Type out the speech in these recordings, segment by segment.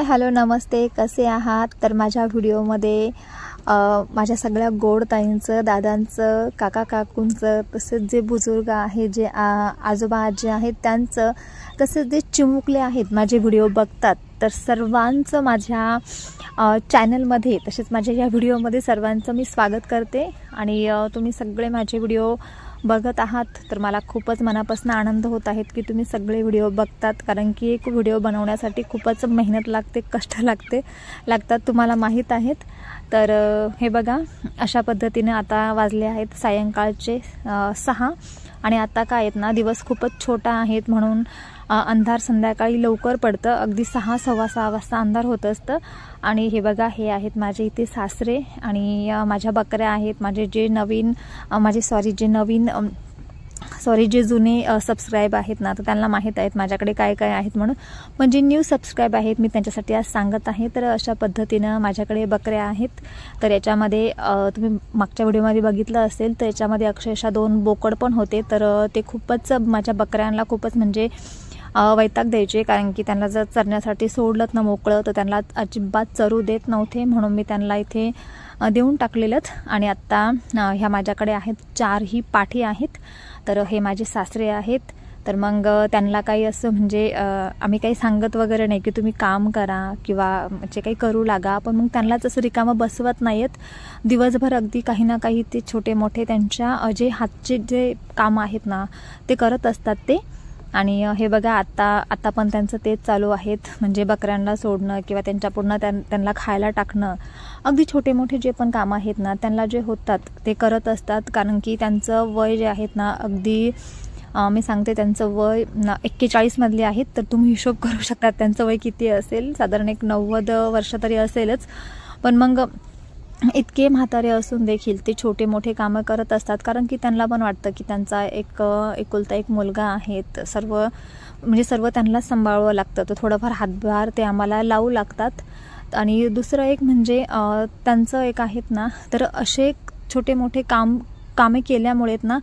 Hello नमस्ते, कसे आहात? तर माझ्या व्हिडिओमध्ये माझ्या सगळ्या गोड ताईंचं, दादांचं, काका काकूंचं, तसेच जे बुजुर्ग आहेत, जे आजोबा आजी आहेत त्यांचं, तसेच जे चिमुकले आहेत माझे व्हिडिओ बघतात, तर सर्वांचं माझ्या चॅनलमध्ये तसेच माझ्या या व्हिडिओमध्ये सर्वांचं मी स्वागत करते। आणि तुम्ही सगळे माझे व्हिडिओ बघत आहात तर मला खूपच मनापासून आनंद होत आहे की तुम्ही सगळे व्हिडिओ बघतात, कारण की एक व्हिडिओ बनवण्यासाठी खूपच मेहनत लागते, कष्ट लागतात तुम्हाला माहीत आहेत। तर हे बघा, अशा पद्धतीने आता वाजले आहेत सायंकाळचे 6 आणि आता काय आहेत ना, दिवस खूपच छोटा आहेत म्हणून अंधार संध्याकाळी लवकर पडतं, अगदी 6 सव्वा 6 वाजता अंधार होत असतं। आणि हे बघा, हे आहेत माझे इथे सासरे आणि माझ्या बकऱ्या आहेत, जे जुने सबस्क्राईब आहेत ना, तर त्यांना माहीत आहेत माझ्याकडे काय काय आहेत म्हणून, पण जे न्यू सबस्क्राईब आहेत मी त्यांच्यासाठी आज सांगत आहे। तर अशा पद्धतीनं माझ्याकडे बकऱ्या आहेत। तर याच्यामध्ये तुम्ही मागच्या व्हिडिओमध्ये बघितलं असेल तर याच्यामध्ये अक्षरशः 2 बोकड पण होते। तर ते खूपच माझ्या बकऱ्यांना खूपच म्हणजे वैताग द्यायचे, कारण की त्यांना जर चरण्यासाठी सोडलं ना मोकळं तर त्यांना अजिबात चरू देत नव्हते, म्हणून मी त्यांना इथे देऊन टाकलेलंच। आणि आत्ता ह्या माझ्याकडे आहेत 4 ही पाठी आहेत। तर हे माझे सासरे आहेत। तर मग त्यांना काही असं म्हणजे आम्ही काही सांगत वगैरे नाही की तुम्ही काम करा किंवा जे काही करू लागा, पण मग त्यांनाच असं रिकामं बसवत नाहीत। दिवसभर अगदी काही ना काही ते छोटे मोठे त्यांच्या जे हातचे जे काम आहेत ना ते करत असतात ते। आणि हे बघा, आता पण त्यांचं तेच चालू आहेत, म्हणजे बकऱ्यांना सोडणं किंवा त्यांच्या पूर्ण त्यांना खायला टाकणं, अगदी छोटे मोठे जे पण काम आहेत ना त्यांना जे होतात ते करत असतात। कारण की त्यांचं वय जे आहेत ना, अगदी मी सांगते त्यांचं वय 41 मधले आहेत। तर तुम्ही हिशोब करू शकता त्यांचं वय किती असेल, साधारण एक 90 वर्ष तरी असेलच। पण मग इतके म्हातारे असून देखील ते छोटे मोठे कामं करत असतात, कारण की त्यांना पण वाटतं की त्यांचा एकुलता एक मुलगा आहे, सर्व त्यांना सांभाळावं लागतं, तर थोडंफार हातभार ते आम्हाला लावू लागतात। आणि दुसरं एक म्हणजे त्यांचं एक आहेत ना, तर असे छोटे मोठे कामे केल्यामुळे ना,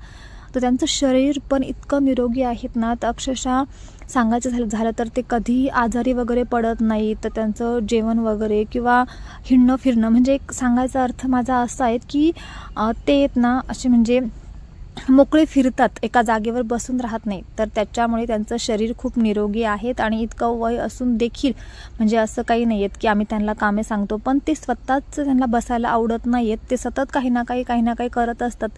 तर त्यांचं शरीर पण इतकं निरोगी आहेत ना, तर अक्षरशः सांगायचं झालं तर ते कधीही आजारी वगैरे पडत नाही। तर त्यांचं जेवण वगैरे किंवा हिंडणं फिरणं, म्हणजे एक सांगायचा अर्थ माझा असा आहे की ते आहेत ना असे म्हणजे मोकळे फिरतात, एका जागेवर बसून राहत नाही। तर त्याच्यामुळे त्यांचं शरीर खूप निरोगी आहेत। आणि इतकं वय असून देखील म्हणजे असं काही नाही आहेत की आम्ही त्यांना कामे सांगतो, पण ते स्वतःच त्यांना बसायला आवडत नाही आहेत, ते सतत काही ना काही करत असतात।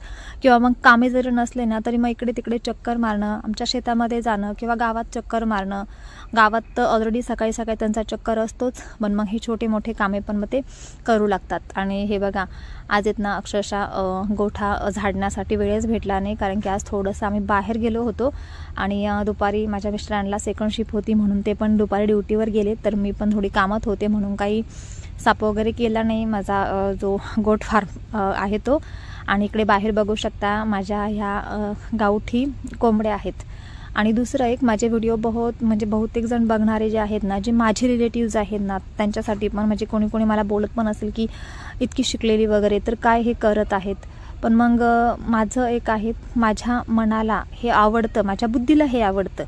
किंवा मग कामे जरी नसले ना तरी मग इकडे तिकडे चक्कर मारणं, आमच्या शेतामध्ये जाणं किंवा गावात चक्कर मारणं, गावात तर ऑलरेडी सकाळी त्यांचा चक्कर असतोच, पण मग हे छोटे मोठे कामे पण मग ते करू लागतात। आणि हे बघा, आज आहेत ना अक्षरशः गोठा झाडण्यासाठी वेळच भेटला नाही, कारण की आज थोडंसं आम्ही बाहेर गेलो होतो आणि दुपारी माझ्या मिस्टरांना सेकंड शिफ्ट होती म्हणून ते पण दुपारी ड्युटीवर गेले। तर मी पण थोडी कामात होते म्हणून काही साप वगैरे केला नाही, माझा जो गोट फार्म आहे तो। आणि इकडे बाहेर बघू शकता माझ्या ह्या गावठी कोंबड्या आहेत। आणि दुसरं एक, माझे व्हिडिओ बहुतेक जण बघणारे जे आहेत ना, जे माझे रिलेटिव्ज आहेत ना, त्यांच्यासाठी पण म्हणजे कोणी मला बोलत पण असेल की इतकी शिकलेली वगैरे तर काय हे करत आहेत, पण मग माझं एक आहे, माझ्या मनाला हे आवडतं, माझ्या बुद्धीला हे आवडतं,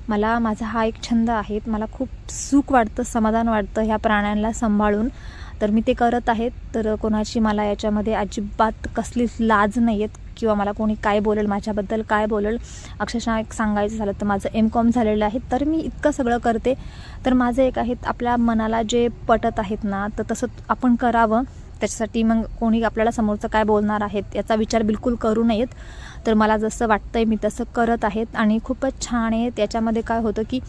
माझा हा एक छंद आहे, मला खूप सुख वाटतं, समाधान वाटतं ह्या प्राण्यांना सांभाळून, तर मी ते करत आहेत। तर कोणाची मला याच्यामध्ये अजिबात कसलीच लाज नाही आहेत किंवा मला कोणी काय बोलेल, माझ्याबद्दल काय बोलेल। अक्षरशः एक सांगायचं झालं तर माझं MCOM झालेलं आहे, तर मी इतकं सगळं करते। तर माझं एक आहे, आपल्या मनाला जे पटत आहेत ना तर तसं आपण करावं, त्याच्यासाठी मग कोणी आपल्याला समोरचं काय बोलणार आहेत याचा विचार बिलकुल करू नयेत। तर मला जसं वाटतंय मी तसं करत आहेत आणि खूपच छान आहे। त्याच्यामध्ये काय होतं की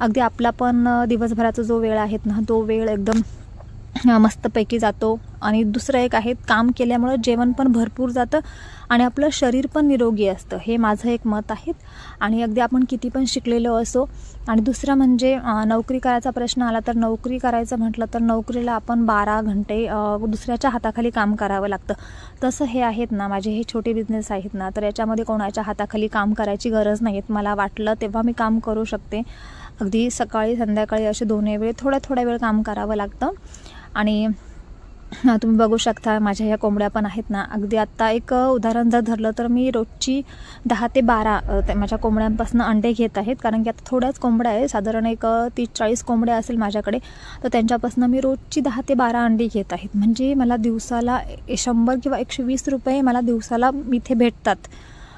अगदी आपला पण दिवसभराचा जो वेळ आहे ना, तो वेळ एकदम मस्तपैकी जातो। आणि दुसरं एक आहे, काम केल्यामुळे जेवण पण भरपूर जातं आणि आपलं शरीर पण निरोगी असतं, हे माझं एक मत आहे। आणि अगदी आपण किती पण शिकलेलो असो, आणि दुसरं म्हणजे नोकरी करायचा प्रश्न आला तर नोकरी करायचं म्हटलं तर नोकरीला आपण 12 घंटे दुसऱ्याच्या हाताखाली काम करावं लागतं। तसं हे आहेत ना, माझे हे छोटे बिझनेस आहेत ना, तर याच्यामध्ये कोणाच्या हाताखाली काम करायची गरज नाही आहे। मला वाटलं तेव्हा मी काम करू शकते, अगदी सकाळी संध्याकाळी असे दोन्ही वेळ थोड्या वेळ काम करावं लागतं। आणि तुम्ही बघू शकता माझ्या ह्या कोंबड्या पण आहेत ना. अगदी आत्ता एक उदाहरण जर धरलं तर मी रोजची 10 ते 12 माझ्या कोंबड्यांपासून अंडे घेत आहेत. कारण की आता थोड्याच कोंबड्या आहे, साधारण एक 30-40 कोंबड्या असेल माझ्याकडे. तर त्यांच्यापासून मी रोजची 10 ते 12 अंडी घेत आहेत. म्हणजे मला दिवसाला 100 किंवा 120 रुपये मला दिवसाला इथे भेटतात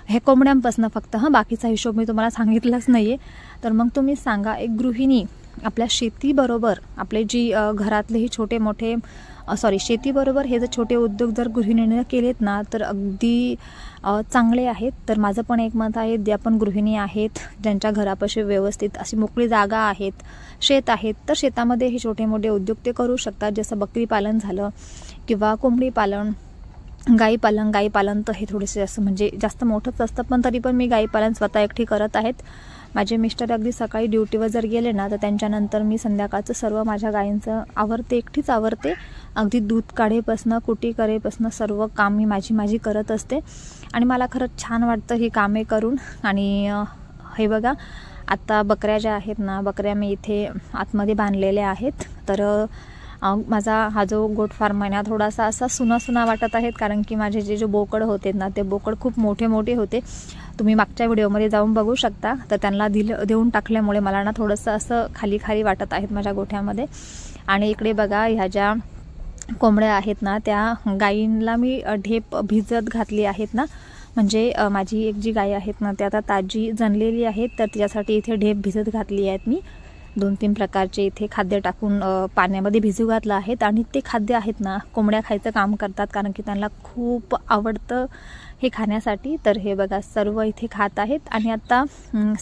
हे कोंबड्यांपासून फक्त. बाकीचा हिशोब मी तुम्हाला सांगितलाच नाही आहे. तर मग तुम्ही सांगा, एक गृहिणी आपल्या शेतीबरोबर आपले जी घरातलेही छोटे मोठे शेतीबरोबर हे जर छोटे उद्योग जर गृहिणीने केलेत ना तर अगदी चांगले आहेत. तर माझं पण एक मत आहे, ज्या पण गृहिणी आहेत ज्यांच्या घरापाशी व्यवस्थित अशी मोकळी जागा आहेत, शेत आहेत, तर शेतामध्ये हे छोटे मोठे उद्योग ते करू शकतात. जसं बकरी पालन झालं किंवा कोंबडी पालन, गाई पालन तर हे थोडेसे जास्त म्हणजे जास्त मोठंच असतं. पण तरी पण मी गाई पालन स्वतः एकटी करत आहेत. माझे मिस्टर अगदी सकाळी ड्युटीवर जर गेले ना तर त्यांच्यानंतर मी संध्याकाळचं सर्व माझ्या गायींचं आवरते, एकटीच आवरते. अगदी दूध काढेपासनं कुटी करेपासनं सर्व काम मी माझी करत असते. आणि मला खरंच छान वाटतं ही कामे करून. आणि हे बघा, आत्ता बकऱ्या ज्या आहेत ना, बकऱ्या मी इथे आतमध्ये बांधलेल्या आहेत. तर माझा हा जो गोट फार्म आहे ना थोडासा असा सुना वाटत आहेत. कारण की माझे जे बोकड होते ना ते बोकड खूप मोठे होते. तुम्ही मागच्या व्हिडिओमध्ये जाऊन बघू शकता. तर त्यांना देऊन टाकल्यामुळे मला ना थोडंसं असं खाली वाटत आहेत माझ्या गोठ्यामध्ये. आणि इकडे बघा, ह्या ज्या कोंबड्या आहेत ना त्या गायींना मी ढेप भिजत घातली आहेत ना. म्हणजे माझी एक जी गाय आहेत ना ती आता ताजी जनलेली आहेत, तर तिच्यासाठी इथे ढेप भिजत घातली आहेत मी. 2-3 प्रकारचे इथे खाद्य टाकून पाण्यामध्ये भिजू घातलं आहेत. आणि ते खाद्य आहेत ना कोंबड्या खायचं काम करतात, कारण की त्यांना खूप आवडतं हे खाण्यासाठी. तर हे बघा सर्व इथे खात आहेत. आणि आता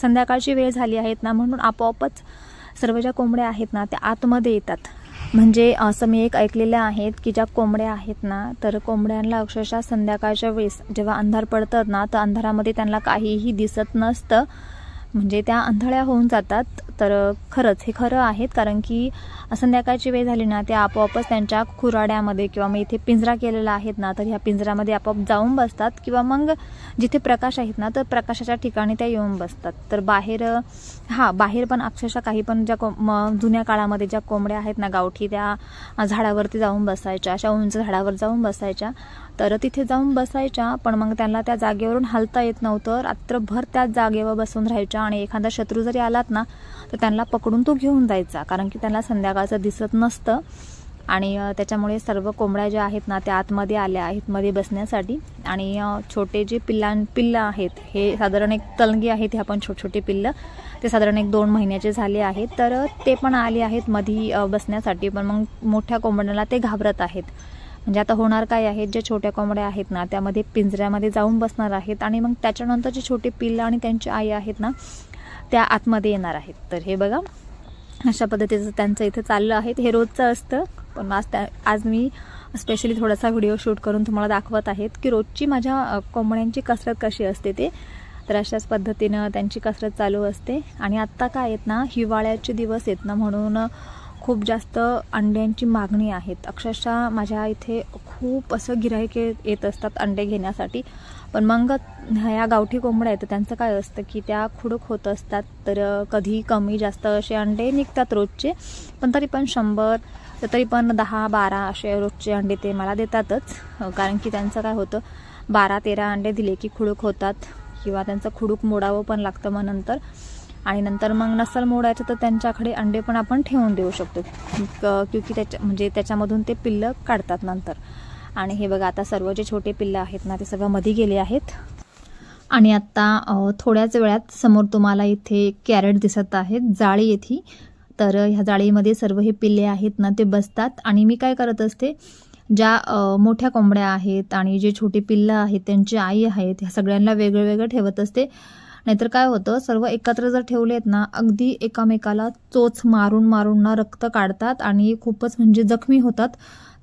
संध्याकाळची वेळ झाली आहेत ना, म्हणून आपोआपच सर्व ज्या कोंबड्या आहेत ना त्या आतमध्ये येतात. म्हणजे असं मी एक ऐकलेलं आहे की ज्या कोंबड्या आहेत ना तर कोंबड्यांना अक्षरशः संध्याकाळच्या वेळेस जेव्हा अंधार पडतात ना तर अंधारामध्ये त्यांना काहीही दिसत नसतं, म्हणजे त्या आंधळ्या होऊन जातात. तर खरंच हे खरं आहेत, कारण की संध्याकाळची वेळ झाली ना त्या आपोआपच त्यांच्या खुराड्यामध्ये किंवा मग इथे पिंजरा केलेला आहेत ना तर ह्या पिंजऱ्यामध्ये आपोआप जाऊन बसतात. किंवा मग जिथे प्रकाश आहेत ना तर प्रकाशाच्या ठिकाणी त्या येऊन बसतात. तर बाहेर पण अक्षरशः काही पण ज्या जुन्या काळामध्ये ज्या कोंबड्या आहेत ना गावठी, त्या झाडावरती जाऊन बसायच्या, अशा उंच झाडावर जाऊन बसायच्या. तर तिथे जाऊन बसायच्या, पण मग त्यांना त्या जागेवरून हलता येत नव्हतं. रात्रभर त्याच जागेवर बसून राहायच्या. आणि एखादा शत्रू जरी आलात ना तर त्यांना पकडून तो घेऊन जायचा, कारण की त्यांना संध्याकाळचं दिसत नसतं. आणि त्याच्यामुळे सर्व कोंबड्या ज्या आहेत ना त्या आतमध्ये आल्या आहेत मध्ये बसण्यासाठी. आणि छोटे जे पिल्लं आहेत, हे साधारण एक तलंगी आहेत, ह्या पण छोटे पिल्लं, ते साधारण 1-2 महिन्याचे झाले आहेत. तर ते पण आले आहेत मध्ये बसण्यासाठी. पण मग मोठ्या कोंबड्यांना ते घाबरत आहेत. म्हणजे आता होणार काय आहे, ज्या छोट्या कोंबड्या आहेत ना त्यामध्ये पिंजऱ्यामध्ये जाऊन बसणार आहेत. आणि मग त्याच्यानंतर जे छोटे पिल्लं आणि त्यांची आई आहेत ना त्या आतमध्ये येणार आहेत. तर हे बघा, अशा पद्धतीचं त्यांचं इथे चाललं आहे. हे रोजचं असतं, पण आज मी स्पेशली थोडासा व्हिडिओ शूट करून तुम्हाला दाखवत आहेत की रोजची माझ्या कोंबड्यांची कसरत कशी असते ते. तर अशाच पद्धतीनं त्यांची कसरत चालू असते. आणि आत्ता काय आहेत ना, हिवाळ्याचे दिवस आहेत ना, म्हणून खूप जास्त अंड्यांची मागणी आहेत. अक्षरशः माझ्या इथे खूप असं गिऱ्हाईक येत असतात अंडे घेण्यासाठी. पण मग ह्या गावठी कोंबड्या आहेत त्यांचं काय असतं की त्या खुडूक होत असतात. तर कधी कमी जास्त असे अंडे निघतात रोजचे, पण तरी पण 100 तरी पण 10-12 असे रोजचे अंडे ते मला देतातच. कारण की त्यांचं काय होतं, 12-13 अंडे दिले की खुडूक होतात, किंवा त्यांचं खुडूक मोडावं पण लागतं मग नंतर. आणि नंतर मग नसल मोडायचं तर त्यांच्याकडे अंडे पण आपण ठेवून देऊ शकतो, क्योंकि त्याच्यामधून ते पिल्लं काढतात नंतर. आणि हे बघा, आता सर्व जे छोटे पिल्लं आहेत ना ते सगळं मध्ये गेले आहेत. आणि आता थोड्याच वेळात समोर तुम्हाला इथे कॅरेट दिसत आहेत, जाळी येथे. तर ह्या जाळीमध्ये सर्व हे पिल्ले आहेत ना ते बसतात. आणि मी काय करत असते, ज्या मोठ्या कोंबड्या आहेत आणि जे छोटे पिल्लं आहेत त्यांची आई आहेत, ह्या सगळ्यांना वेगळं ठेवत असते. नाहीतर काय होतं, सर्व एकत्र जर ठेवलेत ना अगदी एकामेकाला चोच मारून ना रक्त काढतात आणि खूपच म्हणजे जखमी होतात.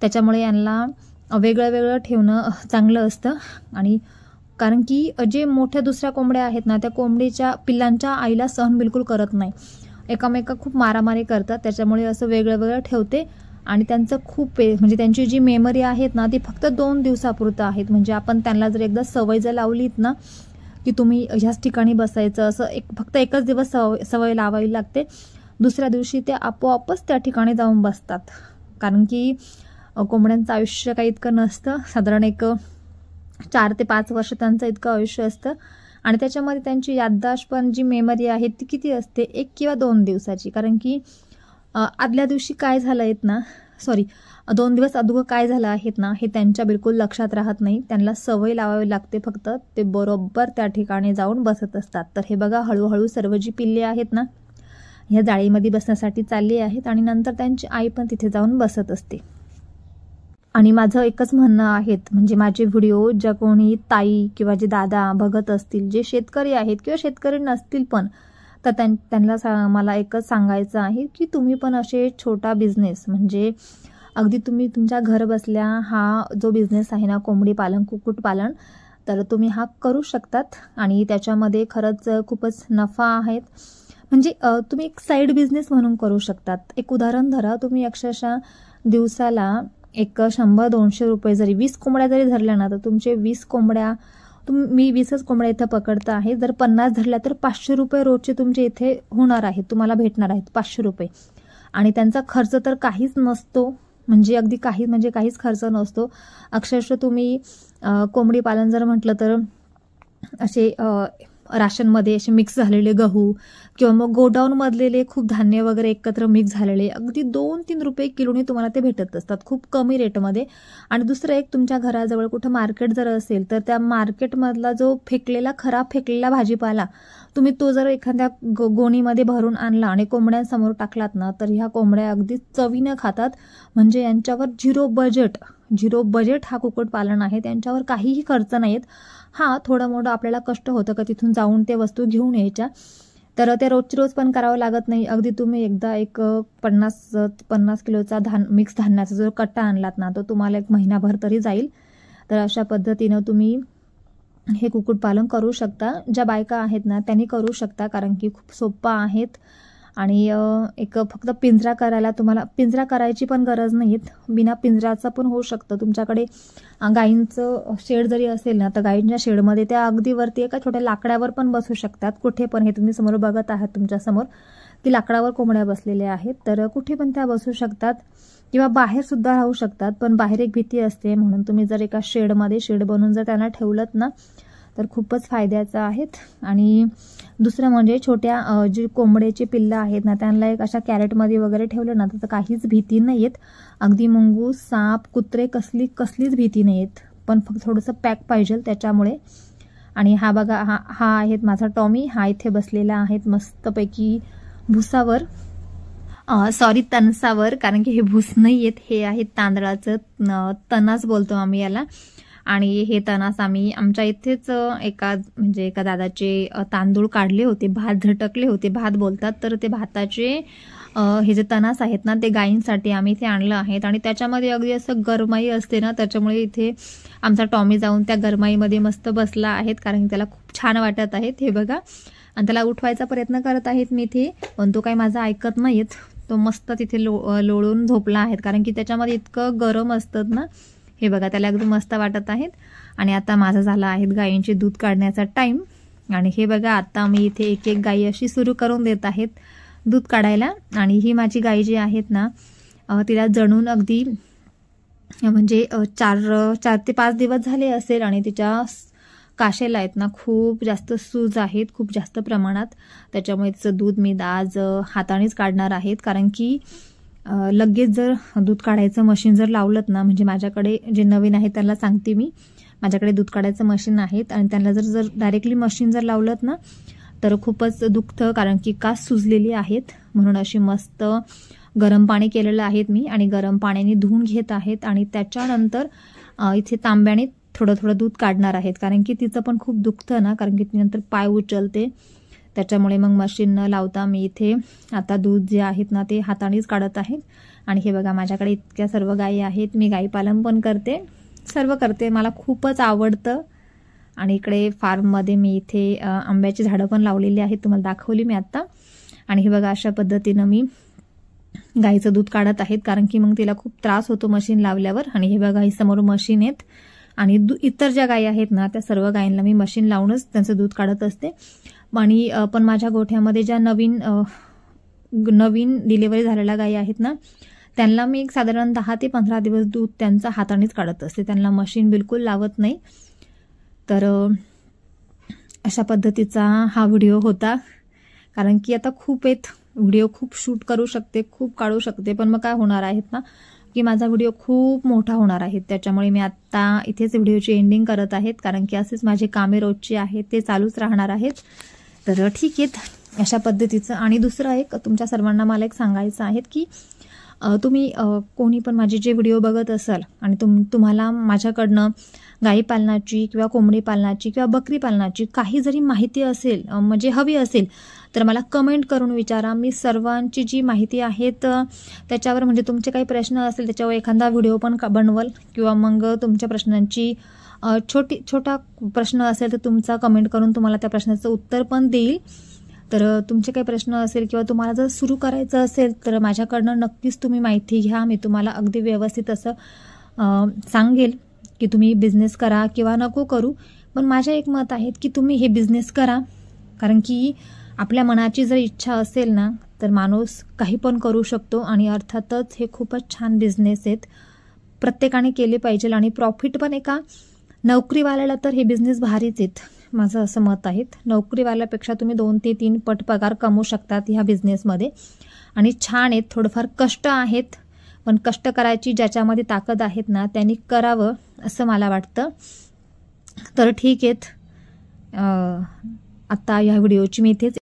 त्याच्यामुळे यांना वेगळं ठेवणं चांगलं असतं. आणि कारण की जे मोठ्या दुसऱ्या कोंबड्या आहेत ना त्या कोंबडीच्या पिल्लांच्या आईला सहन बिलकुल करत नाही, एकामेका खूप मारामारी करतात. त्याच्यामुळे असं वेगळं ठेवते. आणि त्यांचं खूप म्हणजे त्यांची जी मेमरी आहेत ना ती फक्त 2 दिवसापुरतं आहेत. म्हणजे आपण त्यांना जर एकदा सवय जर लावलीत ना की तुम्ही ह्याच ठिकाणी बसायचं, असं फक्त एकच दिवस सवय लावावी लागते. दुसऱ्या दिवशी ते आपोआपच त्या ठिकाणी जाऊन बसतात. कारण की कोंबड्यांचं आयुष्य काही इतकं नसतं, साधारण एक 4 ते 5 वर्ष त्यांचं इतकं आयुष्य असतं आणि त्याच्यामध्ये त्यांची याददाश्त पण जी मेमरी आहे ती किती असते, 1 किंवा 2 दिवसाची. कारण की आदल्या दिवशी काय झालं आहेत ना, 2 दिवस अगोदर काय झालं आहेत ना, हे त्यांच्या बिलकुल लक्षात राहत नाही. त्यांना सवय लावावी लागते, फक्त ते बरोबर त्या ठिकाणी जाऊन बसत असतात. तर हे बघा, हळूहळू सर्व जी पिल्ले आहेत ना, ह्या जाळीमध्ये बसण्यासाठी चालली आहेत आणि नंतर त्यांची आई पण तिथे जाऊन बसत असते. आणि माझं एकच म्हणणं आहे, म्हणजे माझे व्हिडिओ ज्या कोणी ताई किंवा जे दादा बघत असतील, जे शेतकरी आहेत किंवा शेतकरी नसतील पण, तर त्यांना मला एकच सांगायचं आहे की तुम्ही पण असे छोटा बिझनेस, म्हणजे अगदी तुम्ही तुमच्या घर बसल्या हा जो बिझनेस आहे ना, कोंबडी पालन, कुक्कुटपालन, तर तुम्ही हा करू शकतात आणि त्याच्यामध्ये खरंच खूपच नफा आहेत. म्हणजे तुम्ही एक साईड बिझनेस म्हणून करू शकतात. एक उदाहरण धरा, तुम्ही अक्षरशः दिवसाला एक 100-200 रुपये जरी 20 कोंबड्या जरी धरल्या ना, तर तुमचे 20 कोंबड्या, मी 20च कोंबड्या इथं पकडता आहे, जर 50 धरल्या तर 500 रुपये रोजचे तुमचे इथे होणार आहेत, तुम्हाला भेटणार आहेत 500 रुपये. आणि त्यांचा खर्च तर काहीच नसतो, म्हणजे अगदी काहीच खर्च नसतो. अक्षरशः तुम्ही कोंबडी पालन जर म्हटलं तर असे राशनमध्ये असे मिक्स झालेले गहू किंवा मग गोडाऊन मधलेले खूप धान्य वगैरे एकत्र मिक्स झालेले अगदी 2-3 रुपये किलोने तुम्हाला ते भेटत असतात, खूप कमी रेटमध्ये. आणि दुसरं एक, तुमच्या घराजवळ कुठं मार्केट जर असेल तर त्या मार्केटमधला जो खराब फेकलेला भाजीपाला तुम्ही तो जर एखाद्या गोणीमध्ये भरून आणला आणि कोंबड्यांसमोर टाकलात ना, तर ह्या कोंबड्या अगदी चवीनं खातात. म्हणजे यांच्यावर झिरो बजेट हा कुक्कुटपालन आहे, त्यांच्यावर काहीही खर्च नाहीत. हां, थोडं मोठं आपल्याला कष्ट होतं का तिथून जाऊन ते वस्तू घेऊन यायच्या, तर ते रोज पण करावं लागत नाही. अगदी तुम्ही एकदा एक 50 किलोचा मिक्स धान्याचा जर कट्टा आणलात ना, तर तुम्हाला 1 महिनाभर तरी जाईल. तर अशा पद्धतीनं तुम्ही हे कुक्कुटपालन करू शकता. ज्या बायका आहेत ना, त्यांनी करू शकता, कारण की खूप सोपं आहेत. आणि एक फक्त तुम्हाला पिंजरा करायची पण गरज नाही, बिना पिंजऱ्याचं पण होऊ शकतं. तुमच्याकडे गायींचं शेड जरी असेल ना, तर गायींच्या शेडमध्ये त्या अगदी वरती एका छोट्या लाकडावर पण बसू शकतात. कुठे पण, हे तुम्ही समोर बघत आहात तुमच्यासमोर, की लाकडावर कोंबड्या बसलेल्या आहेत, तर कुठे पण त्या बसू शकतात किंवा बाहेर सुद्धा राहू शकतात. पण बाहेर एक भीती असते, म्हणून तुम्ही जर एका शेड बनवून जर त्यांना ठेवलं ना, तर खूपच फायद्याचं आहेत. आणि दुसरं म्हणजे छोट्या जी कोंबड्याची पिल्लं आहेत ना, त्यांना एक अशा कॅरेटमध्ये वगैरे ठेवलं ना, तर काहीच भीती नाही आहेत. अगदी मुंगूस, साप, कुत्रे कसलीच भीती नाही आहेत, पण फक्त थोडंसं पॅक पाहिजे त्याच्यामुळे. आणि हा बघा, हा आहे माझा टॉमी, हा इथे बसलेला आहे मस्तपैकी भुसावर, तणसावर, कारण की हे भूस नाही आहेत, हे आहे तांदळाचं तणास बोलतो आम्ही याला. आणि हे तणास आम्ही आमच्या इथेच एका दादाचे तांदूळ काढले होते, भात झटकले होते, भात बोलतात, तर ते भाताचे हे जे तणास आहेत ना, ते गायींसाठी आम्ही इथे आणलं आहेत. आणि त्याच्यामध्ये अगदी असं गरमाई असते ना, त्याच्यामुळे इथे आमचा टॉमी जाऊन त्या गरमाईमध्ये मस्त बसला आहेत, कारण त्याला खूप छान वाटत आहेत. हे बघा, आणि त्याला उठवायचा प्रयत्न करत आहेत मी इथे, पण तो काही माझा ऐकत नाहीत. तो मस्त तिथे लोळून झोपला आहे, कारण की त्याच्यामध्ये इतकं गरम असतं ना. हे बघा, त्याला अगदी मस्त वाटत आहेत. आणि आता माझा झाला आहे गायींचे दूध काढण्याचा टाईम. आणि हे बघा, आता मी इथे एक गायी अशी सुरू करून देत आहेत दूध काढायला. आणि ही माझी गाय जी आहेत ना, तिला जणून अगदी म्हणजे 4 ते 5 दिवस झाले असेल, आणि तिच्या काशेला आहेत ना खूप जास्त सूज आहेत, खूप जास्त प्रमाणात. त्याच्यामुळे तिचं दूध मी आज हातानेच काढणार आहेत, कारण की लगेच जर दूध काढायचं मशीन जर लावलं ना, म्हणजे माझ्याकडे जे नवीन आहे त्यांना सांगते मी, माझ्याकडे दूध काढायचं मशीन आहेत, आणि त्यांना जर डायरेक्टली मशीन जर लावलं ना, तर खूपच दुखतं, कारण की कास सुजलेली आहेत. म्हणून अशी मस्त गरम पाणी केलेलं आहे मी, आणि गरम पाण्याने धुवून घेत आहेत. आणि त्याच्यानंतर इथे तांब्याने थोडं दूध काढणार आहेत, कारण की तिचं पण खूप दुखतं ना, कारण की ती नंतर पाय उचलते. त्याच्यामुळे मग मशीन न लावता मी इथे आता दूध जे आहेत ना, ते हातानेच काढत आहेत. आणि हे बघा, माझ्याकडे इतक्या सर्व गायी आहेत, मी गाई पालन पण करते, सर्व करते, मला खूपच आवडतं. आणि इकडे फार्ममध्ये मी इथे आंब्याची झाडं पण लावलेली आहेत, तुम्हाला दाखवली मी आता. आणि हे बघा, अशा पद्धतीनं मी गाईचं दूध काढत आहेत, कारण की मग तिला खूप त्रास होतो मशीन लावल्यावर. आणि हे बघा, ही समोर मशीन आहेत, आणि इतर ज्या गायी आहेत ना, त्या सर्व गायींना मी मशीन लावूनच त्यांचं दूध काढत असते. आणि पण माझ्या गोठ्यामध्ये ज्या नवीन डिलिव्हरी झालेल्या गायी आहेत ना, त्यांना मी एक साधारण 10 ते 15 दिवस दूध त्यांचा हातानेच काढत असते, त्यांना मशीन बिलकुल लावत नाही. तर अशा पद्धतीचा हा व्हिडिओ होता. कारण की आता खूप व्हिडिओ खूप शूट करू शकते, खूप काढू शकते, पण मग काय होणार आहेत ना की माझा व्हिडिओ खूप मोठा होणार आहे. त्याच्यामुळे मी आता इथेच व्हिडिओची एंडिंग करत आहेत, कारण की असेच माझे कामे रोजची आहेत ते चालूच राहणार आहेत. तर ठीक आहे, अशा पद्धतीचं. आणि दुसरं एक तुमच्या सर्वांना मला एक सांगायचं आहे की तुम्ही कोणी पण माझे जे व्हिडिओ बघत असाल आणि तुम्हाला माझ्याकडनं गाई पालनाची किंवा कोंबडी पालनाची किंवा बकरी पालनाची काही जरी माहिती असेल, म्हणजे हवी असेल, तर मला कमेंट करून विचारा. मी सर्वांची जी माहिती आहे त्याच्यावर, म्हणजे तुमचे काही प्रश्न असेल त्याच्यावर एखादा व्हिडिओ पण बनवल, किंवा मग तुमच्या प्रश्नांची छोटा प्रश्न असेल तर तुमचा कमेंट करून तुम्हाला त्या प्रश्नाचं उत्तर पण देईल. तर तुमचे काही प्रश्न असेल किंवा तुम्हाला जर सुरू करायचं असेल तर माझ्याकडनं नक्कीच तुम्ही माहिती घ्या. मी तुम्हाला अगदी व्यवस्थित असं सांगेल की तुम्ही बिझनेस करा किंवा नको करू. पण माझे एक मत आहे की तुम्ही हे बिझनेस करा, कारण की आपल्या मनाची जर इच्छा असेल ना तर माणूस काही पण करू शकतो. आणि अर्थातच हे खूपच छान बिझनेस आहेत, प्रत्येकाने केले पाहिजे. आणि प्रॉफिट पण एका नोकरीवाल्याला तर हे बिझनेस भारीच आहेत, माझं असं मत आहे. नोकरीवाल्यापेक्षा तुम्ही 2 ते 3 पट पगार कमवू शकतात ह्या बिझनेसमध्ये. आणि छान आहेत, थोडंफार कष्ट आहेत, पण कष्ट करायची ज्याच्यामध्ये ताकद आहेत ना त्यांनी करावं असं मला वाटतं. तर ठीक आहेत, आता ह्या व्हिडिओची मी इथेच